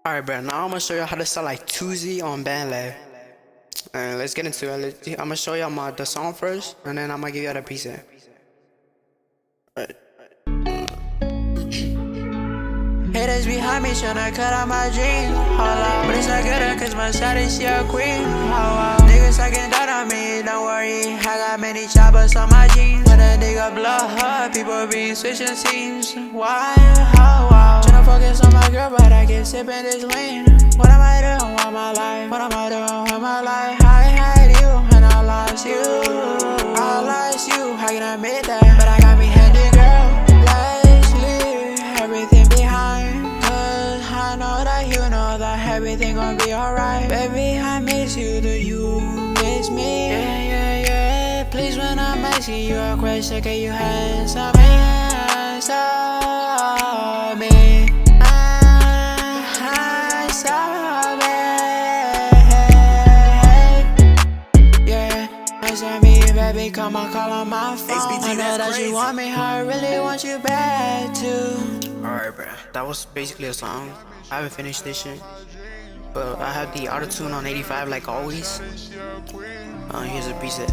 Alright, bro, now I'm gonna show you how to start like Toosii on BandLab. And let's get into it. I'm gonna show you the song first, and then I'm gonna give you the preset. Alright. Haters behind me tryna cut out my dreams. Hold up, but it's not good cause my side is your queen. Oh, wow. Niggas sucking down on me, don't worry. I got many choppers on my jeans. When a nigga blow up, people be switching scenes. Why? Oh, wow. Tryna focus on my girl, but I get sipping this lean. What am I doing with my life? What am I doing with my life? I had you and I lost you. I lost you, how can I admit that? But I got me handy, girl. Let's leave everything behind. Cause I know that you know that everything gon' be alright. Baby, I miss you, do you miss me? Yeah, yeah, yeah. Please, when I'm asking you a question, can you answer me? Answer me. Answer me, baby, come on, call on my phone. I know that you want me, I really want you back too. Alright, bro, that was basically a song. I haven't finished this shit, but I have the auto-tune on 85 like always. Here's a preset.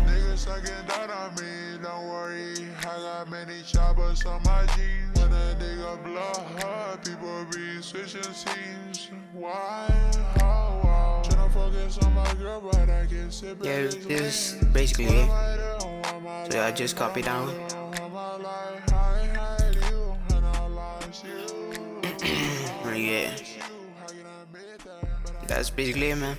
Don't worry, I got many choppers on my jeans. When a nigga blow up, people be switching scenes. Why? How? Wow. Tryna focus on my girl, but I get sipping. Yeah, this is basically it. So yeah, I just copy down. Yeah, that's basically it, man.